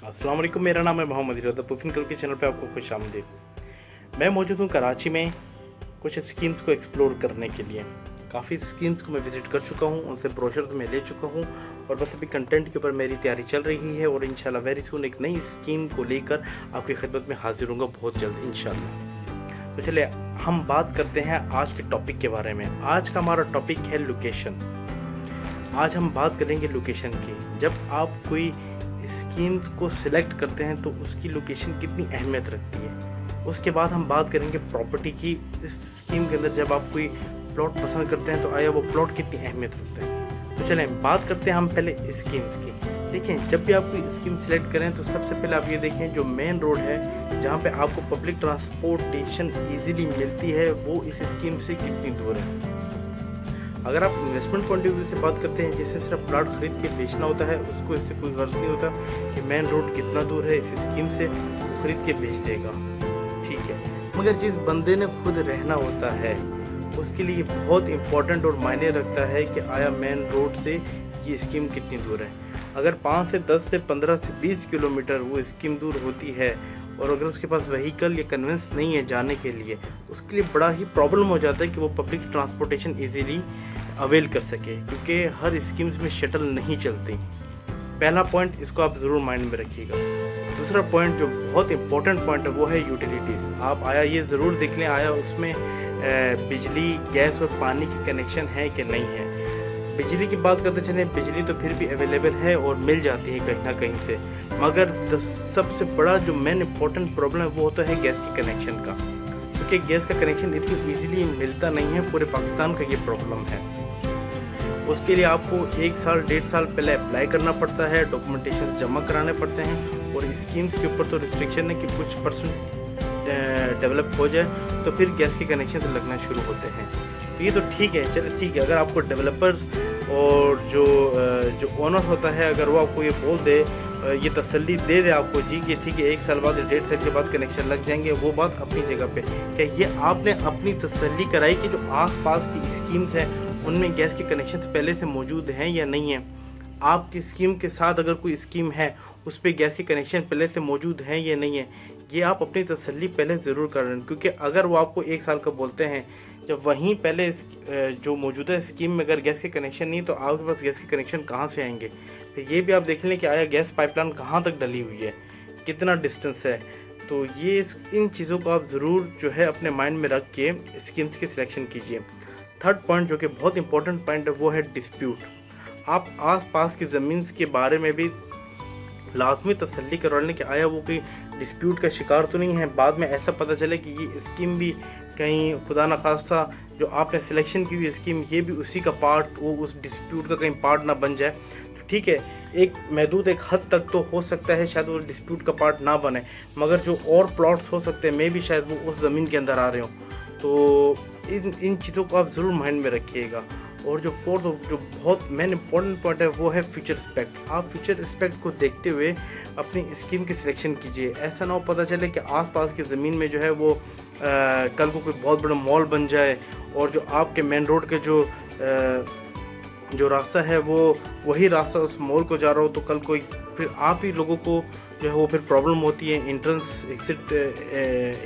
अस्सलाम वालेकुम, मेरा नाम है मोहम्मद इरदा। पुफिन कल के चैनल पे आपको खुश आमदीद। मैं मौजूद हूँ कराची में कुछ स्कीम्स को एक्सप्लोर करने के लिए। काफ़ी स्कीम्स को मैं विज़िट कर चुका हूँ, उनसे ब्रोशर मैं ले चुका हूँ और बस अभी कंटेंट के ऊपर मेरी तैयारी चल रही है और इंशाल्लाह वेरी सून एक नई स्कीम को लेकर आपकी खिदमत में हाजिर होऊंगा बहुत जल्द इंशाल्लाह। तो चलिए हम बात करते हैं आज के टॉपिक के बारे में। आज का हमारा टॉपिक है लोकेशन। आज हम बात करेंगे लोकेशन की। जब आप कोई स्कीम को सिलेक्ट करते हैं तो उसकी लोकेशन कितनी अहमियत रखती है। उसके बाद हम बात करेंगे प्रॉपर्टी की। इस स्कीम के अंदर जब आप कोई प्लॉट पसंद करते हैं तो आया वो प्लॉट कितनी अहमियत रखता है। तो चलें बात करते हैं हम पहले स्कीम्स की। देखें, जब भी आप कोई स्कीम सिलेक्ट करें तो सबसे पहले आप ये देखें जो मेन रोड है जहाँ पे आपको पब्लिक ट्रांसपोर्टेशन ईजीली मिलती है वो इस स्कीम से कितनी दूर है। अगर आप इन्वेस्टमेंट पॉइंट ऑफ व्यू से बात करते हैं, जिससे सिर्फ प्लॉट खरीद के बेचना होता है, उसको इससे कोई गर्ज नहीं होता कि मेन रोड कितना दूर है, इस स्कीम से वो खरीद के बेच देगा, ठीक है। मगर जिस बंदे ने खुद रहना होता है उसके लिए बहुत इंपॉर्टेंट और मायने रखता है कि आया मेन रोड से ये स्कीम कितनी दूर है। अगर 5 से 10 से 15 से 20 किलोमीटर वो स्कीम दूर होती है और अगर उसके पास व्हीकल या कन्वेंस नहीं है जाने के लिए, उसके लिए बड़ा ही प्रॉब्लम हो जाता है कि वो पब्लिक ट्रांसपोर्टेशन इजीली अवेल कर सके, क्योंकि हर स्कीम्स में शटल नहीं चलती। पहला पॉइंट इसको आप ज़रूर माइंड में रखिएगा। दूसरा पॉइंट जो बहुत इंपॉर्टेंट पॉइंट है वो है यूटिलिटीज़। आप आया ये ज़रूर देख लें आया उसमें बिजली, गैस और पानी की कनेक्शन है कि नहीं है। बिजली की बात करते चलें, बिजली तो फिर भी अवेलेबल है और मिल जाती है कहीं ना कहीं से, मगर सबसे बड़ा जो मेन इंपॉर्टेंट प्रॉब्लम है वो होता है गैस के कनेक्शन का, क्योंकि गैस का कनेक्शन इतनी ईजिली मिलता नहीं है। पूरे पाकिस्तान का ये प्रॉब्लम है। उसके लिए आपको 1 साल 1.5 साल पहले अप्लाई करना पड़ता है, डॉक्यूमेंटेशन जमा कराने पड़ते हैं और स्कीम्स के ऊपर तो रिस्ट्रिक्शन है कि कुछ परसेंट डेवलप हो जाए तो फिर गैस के कनेक्शन तो लगना शुरू होते हैं। तो ये तो ठीक है, चलिए ठीक है। अगर आपको डेवलपर्स और जो ओनर होता है अगर वो आपको ये बोल दे, ये तसल्ली दे दे आपको जी कि ठीक है 1 साल बाद 1.5 साल के बाद कनेक्शन लग जाएंगे, वो बात अपनी जगह पे। क्या ये आपने अपनी तसल्ली कराई कि जो आसपास की स्कीम्स हैं उनमें गैस के कनेक्शन पहले से मौजूद हैं या नहीं है। आपकी स्कीम के साथ अगर कोई स्कीम है उस पर गैस के कनेक्शन पहले से मौजूद हैं या नहीं है, ये आप अपनी तसल्ली पहले ज़रूर कर रहे हैं। क्योंकि अगर वो आपको 1 साल का बोलते हैं, जब वहीं पहले जो मौजूदा स्कीम में अगर गैस के कनेक्शन नहीं तो आपके पास गैस के कनेक्शन कहाँ से आएंगे। फिर ये भी आप देख लें कि आया गैस पाइपलाइन कहाँ तक डली हुई है, कितना डिस्टेंस है। तो ये इन चीज़ों को आप ज़रूर जो है अपने माइंड में रख के स्कीम्स की सिलेक्शन कीजिए। थर्ड पॉइंट जो कि बहुत इंपॉर्टेंट पॉइंट है वो है डिस्प्यूट। आप आसपास की ज़मीन के बारे में भी लाजमी तसल्ली करवा लें कि आया वो कोई डिस्प्यूट का शिकार तो नहीं है। बाद में ऐसा पता चले कि ये स्कीम भी कहीं खुदा न खास्ता जो आपने सिलेक्शन की हुई स्कीम ये भी उसी का पार्ट, वो उस डिस्प्यूट का कहीं पार्ट ना बन जाए। तो ठीक है, एक महदूद एक हद तक तो हो सकता है शायद वो डिस्प्यूट का पार्ट ना बने, मगर जो और प्लॉट्स हो सकते हैं मे भी शायद वो उस ज़मीन के अंदर आ रहे हों। तो इन चीज़ों को आप ज़रूर माइंड में रखिएगा। और जो फोर्थ जो बहुत मेन इंपॉर्टेंट पॉइंट है वो है फ्यूचर रिस्पेक्ट। आप फ्यूचर रिस्पेक्ट को देखते हुए अपनी स्कीम की सिलेक्शन कीजिए। ऐसा ना हो पता चले कि आसपास की ज़मीन में जो है वो कल को कोई बहुत बड़ा मॉल बन जाए और जो आपके मेन रोड के जो रास्ता है वो वही रास्ता उस मॉल को जा रहा हो, तो कल कोई फिर आप ही लोगों को जो है वो फिर प्रॉब्लम होती है एंट्रेंस एग्जिट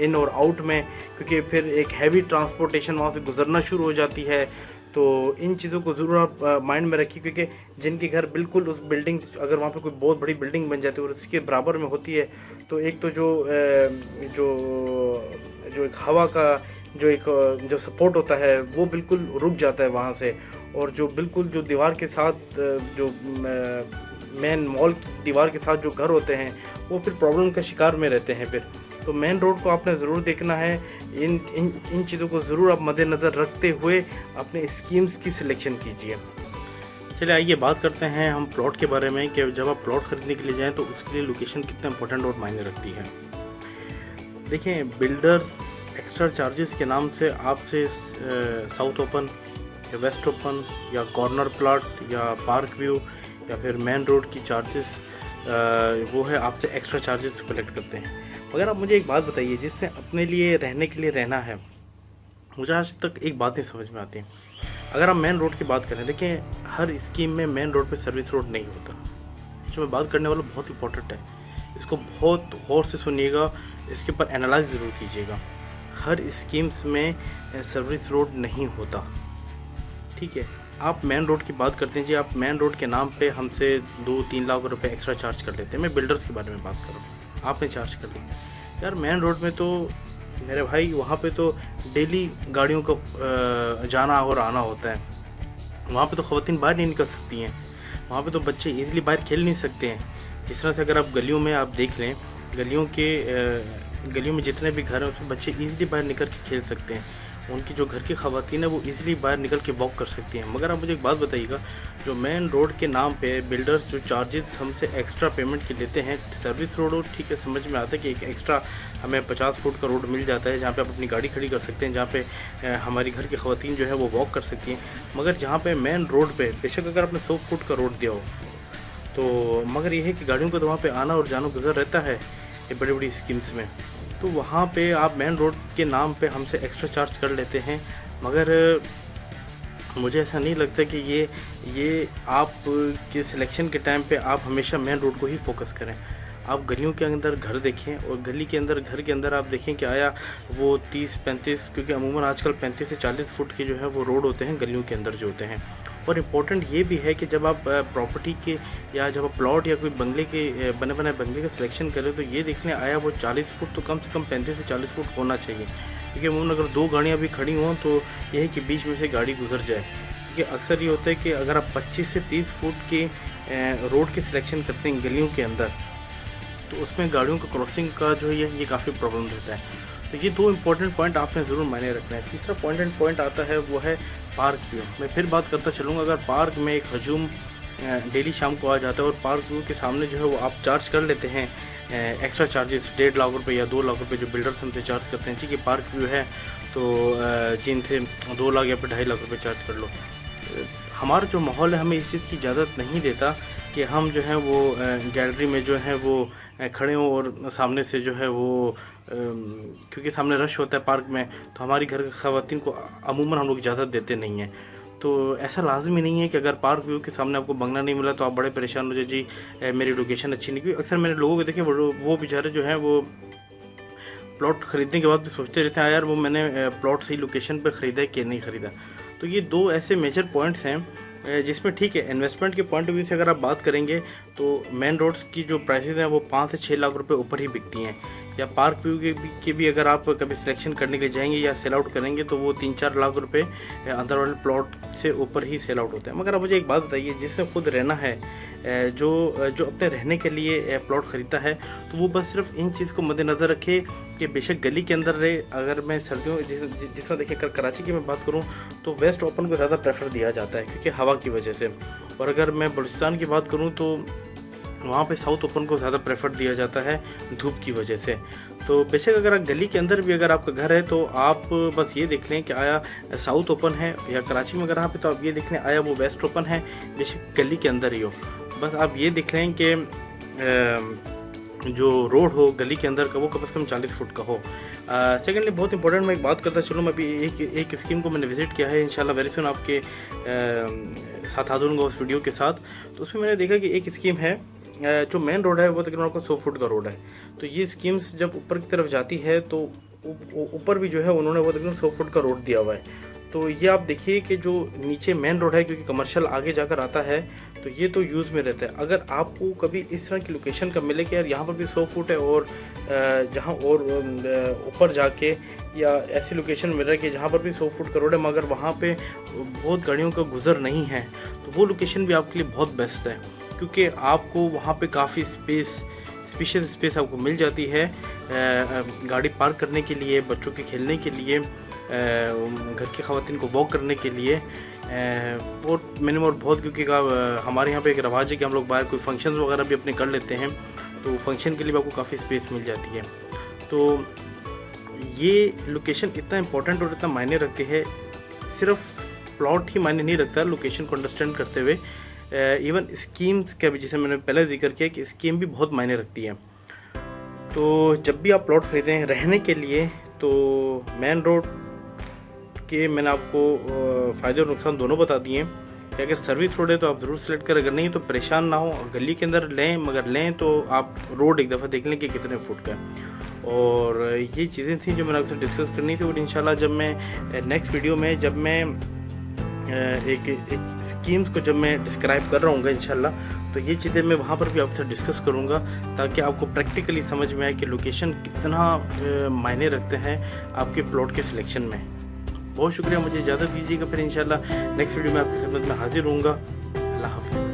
इन और आउट में, क्योंकि फिर एक हैवी ट्रांसपोर्टेशन वहाँ से गुजरना शुरू हो जाती है। तो इन चीज़ों को ज़रूर आप माइंड में रखिए, क्योंकि जिनके घर बिल्कुल उस बिल्डिंग अगर वहाँ पर कोई बहुत बड़ी बिल्डिंग बन जाती है और उसके बराबर में होती है तो एक तो जो एक हवा का जो सपोर्ट होता है वो बिल्कुल रुक जाता है वहाँ से, और जो बिल्कुल जो दीवार के साथ जो मेन मॉल की दीवार के साथ जो घर होते हैं वो फिर प्रॉब्लम का शिकार में रहते हैं फिर। तो मेन रोड को आपने ज़रूर देखना है। इन चीज़ों को ज़रूर आप मद्देनज़र रखते हुए अपने स्कीम्स की सिलेक्शन कीजिए। चलिए आइए बात करते हैं हम प्लॉट के बारे में कि जब आप प्लॉट खरीदने के लिए जाएं तो उसके लिए लोकेशन कितना इंपॉर्टेंट और मायने रखती है। देखें, बिल्डर्स एक्स्ट्रा चार्जेस के नाम से आपसे साउथ ओपन या वेस्ट ओपन या कॉर्नर प्लॉट या पार्क व्यू या फिर मेन रोड की चार्जेस वो है आपसे एक्स्ट्रा चार्जेस कलेक्ट करते हैं। मगर आप मुझे एक बात बताइए, जिससे अपने लिए रहने के लिए रहना है, मुझे आज तक एक बात नहीं समझ में आती। अगर हम मेन रोड की बात करें, देखिए हर स्कीम में मेन रोड पे सर्विस रोड नहीं होता। जो मैं बात करने वाला बहुत इंपॉर्टेंट है इसको बहुत गौर से सुनिएगा, इसके ऊपर एनालाइज ज़रूर कीजिएगा। हर स्कीम्स में सर्विस रोड नहीं होता, ठीक है। आप मेन रोड की बात करते हैं जी, आप मेन रोड के नाम पे हमसे 2-3 लाख रुपए एक्स्ट्रा चार्ज कर लेते हैं। मैं बिल्डर्स के बारे में बात कर रहा हूँ, आपने चार्ज कर लिया यार। मेन रोड में तो मेरे भाई वहाँ पे तो डेली गाड़ियों का जाना और आना होता है। वहाँ पे तो ख़वातीन बाहर नहीं निकल सकती हैं, वहाँ पे तो बच्चे इजीली बाहर खेल नहीं सकते हैं। जिस तरह से अगर आप गलियों में आप देख लें, गलियों में जितने भी घर हैं उसमें बच्चे इजीली बाहर निकल के खेल सकते हैं। उनकी जो घर की ख़वातीन है वो इजीली बाहर निकल के वॉक कर सकती हैं। मगर आप मुझे एक बात बताइएगा, जो मेन रोड के नाम पे बिल्डर्स जो चार्जेस हमसे एक्स्ट्रा पेमेंट के लेते हैं, सर्विस रोड हो ठीक है, समझ में आता है कि एक एक्स्ट्रा हमें 50 फुट का रोड मिल जाता है जहाँ पे आप अपनी गाड़ी खड़ी कर सकते हैं, जहाँ पे हमारी घर की ख़वातीन जो है वो वॉक कर सकती हैं। मगर जहाँ पे मेन रोड पे बेशक अगर आपने 100 फुट का रोड दिया हो तो मगर ये है कि गाड़ियों को तो वहाँ पे आना और जाना गुजर रहता है ये बड़ी बड़ी स्कीम्स में। तो वहाँ पे आप मेन रोड के नाम पे हमसे एक्स्ट्रा चार्ज कर लेते हैं। मगर मुझे ऐसा नहीं लगता कि ये आप के सिलेक्शन के टाइम पे आप हमेशा मेन रोड को ही फोकस करें। आप गलियों के अंदर घर देखें और गली के अंदर घर के अंदर आप देखें कि आया वो 30-35, क्योंकि अमूमन आजकल 35 से 40 फुट के जो है वो रोड होते हैं गलियों के अंदर जो होते हैं। और इम्पोर्टेंट ये भी है कि जब आप प्रॉपर्टी के या जब आप प्लॉट या कोई बंगले के बने बनाए बंगले का सिलेक्शन करें तो ये देखने आया वो 40 फुट तो कम से कम 35 से 40 फुट होना चाहिए। क्योंकि अमूमन अगर 2 गाड़ियाँ भी खड़ी हों तो ये है कि बीच में से गाड़ी गुजर जाए। क्योंकि अक्सर ये होता है कि अगर आप 25 से 30 फुट के रोड के सिलेक्शन करते हैं गलियों के अंदर तो उसमें गाड़ियों का क्रॉसिंग का जो है ये काफ़ी प्रॉब्लम होता है। तो ये 2 इंपॉर्टेंट पॉइंट आपने ज़रूर मायने रखना है। तीसरा पॉइंट आता है वो है पार्क व्यू। मैं फिर बात करता चलूँगा, अगर पार्क में एक हजूम डेली शाम को आ जाता है और पार्क व्यू के सामने जो है वो आप चार्ज कर लेते हैं एक्स्ट्रा चार्जेस 1.5 लाख रुपये या 2 लाख रुपये जो बिल्डर्स हमसे चार्ज करते हैं। ठीक है, पार्क व्यू है तो जिन से 2 लाख या फिर 2.5 लाख रुपये चार्ज कर लो। हमारा जो माहौल है हमें इस चीज़ की इजाज़त नहीं देता कि हम जो है वो गैलरी में जो है वो खड़े हों और सामने से जो है वो क्योंकि सामने रश होता है पार्क में, तो हमारी घर की ख़वातीन को अमूमन हम लोग इजाज़त देते नहीं हैं। तो ऐसा लाजमी नहीं है कि अगर पार्क व्यू के सामने आपको बंगला नहीं मिला तो आप बड़े परेशान हो जाए जी मेरी लोकेशन अच्छी नहीं। क्योंकि अक्सर मैंने लोगों को देखे वो बेचारे जो हैं वो प्लॉट ख़रीदने के बाद भी सोचते रहते हैं यार वो मैंने प्लॉट सही लोकेशन पर ख़रीदा है कि नहीं ख़रीदा। तो ये 2 ऐसे मेजर पॉइंट्स हैं जिसमें ठीक है इन्वेस्टमेंट के पॉइंट ऑफ व्यू से अगर आप बात करेंगे तो मेन रोड्स की जो प्राइसेस हैं वो 5 से 6 लाख रुपए ऊपर ही बिकती हैं। या पार्क व्यू के भी अगर आप कभी सिलेक्शन करने के लिए जाएंगे या सेल आउट करेंगे तो वो 3-4 लाख रुपए अंदर वाले प्लॉट से ऊपर ही सेल आउट होते हैं। मगर आप मुझे एक बात बताइए, जिससे खुद रहना है जो अपने रहने के लिए प्लॉट ख़रीदता है तो वो बस सिर्फ इन चीज़ को मद्देनज़र रखे कि बेशक गली के अंदर रहे। अगर मैं सर्दियों जिस तरह देखिए कराची की मैं बात करूं तो वेस्ट ओपन को ज़्यादा प्रेफर दिया जाता है क्योंकि हवा की वजह से। और अगर मैं बलूचिस्तान की बात करूं तो वहाँ पे साउथ ओपन को ज़्यादा प्रेफर दिया जाता है धूप की वजह से। तो बेशक अगर गली के अंदर भी अगर आपका घर है तो आप बस ये देख लें कि आया साउथ ओपन है, या कराची में अगर यहाँ पे तो आप ये देख लें आया वो वेस्ट ओपन है, बेशक गली के अंदर ही हो। बस आप ये देख लें कि जो रोड हो गली के अंदर का वो कम से कम 40 फुट का हो। सेकेंडली बहुत इंपॉर्टेंट मैं एक बात करता चलूँ, मैं अभी एक स्कीम को मैंने विज़िट किया है, इंशाल्लाह वेरी सुन आपके साथ आ दूँगा उस वीडियो के साथ। तो उसमें मैंने देखा कि एक स्कीम है जो मेन रोड है वो तकरीबन आपका 100 फुट का रोड है। तो ये स्कीम्स जब ऊपर की तरफ जाती है तो ऊपर भी जो है उन्होंने वो तकरीबन 100 फुट का रोड दिया हुआ है। तो ये आप देखिए कि जो नीचे मेन रोड है क्योंकि कमर्शियल आगे जाकर आता है तो ये तो यूज़ में रहता है। अगर आपको कभी इस तरह की लोकेशन का मिले कि यार यहाँ पर भी 100 फुट है और जहाँ और ऊपर जाके या ऐसी लोकेशन मिल रहा है कि जहाँ पर भी 100 फुट का रोड है मगर वहाँ पे बहुत गाड़ियों का गुजर नहीं है, तो वो लोकेशन भी आपके लिए बहुत बेस्ट है क्योंकि आपको वहाँ पे काफ़ी स्पेशल स्पेस आपको मिल जाती है गाड़ी पार्क करने के लिए, बच्चों के खेलने के लिए, घर की ख़वातीन को वॉक करने के लिए। और मिनिमम और बहुत क्योंकि हमारे यहाँ पे एक रवाज है कि हम लोग बाहर कोई फंक्शन वगैरह भी अपने कर लेते हैं तो फंक्शन के लिए भी आपको काफ़ी स्पेस मिल जाती है। तो ये लोकेशन इतना इम्पोर्टेंट और इतना मायने रखती है, सिर्फ प्लॉट ही मायने नहीं रखता, लोकेशन को अंडरस्टैंड करते हुए इवन स्कीम्स का भी, जैसे मैंने पहले जिक्र किया कि स्कीम भी बहुत मायने रखती है। तो जब भी आप प्लॉट खरीदें रहने के लिए तो मेन रोड के मैंने आपको फ़ायदे और नुकसान दोनों बता दिए। कि अगर सर्विस रोड है तो आप ज़रूर सेलेक्ट करें, अगर नहीं तो परेशान ना हो, गली के अंदर लें, मगर लें तो आप रोड एक दफ़ा देख लें कि कितने फुट का है। और ये चीज़ें थी जो मैंने आपसे डिस्कस करनी थी। और इंशाल्लाह जब मैं नेक्स्ट वीडियो में जब मैं एक स्कीम्स को जब मैं डिस्क्राइब कर रहा हूँ इंशाल्लाह, तो ये चीज़ें मैं वहाँ पर भी आपसे डिस्कस करूँगा, ताकि आपको प्रैक्टिकली समझ में आए कि लोकेशन कितना मायने रखते हैं आपके प्लॉट के सिलेक्शन में। बहुत शुक्रिया, मुझे इजाज़त दीजिएगा। फिर इंशाल्लाह नेक्स्ट वीडियो में आपकी खिदमत में हाजिर होऊंगा। अल्लाह हाफ़िज़।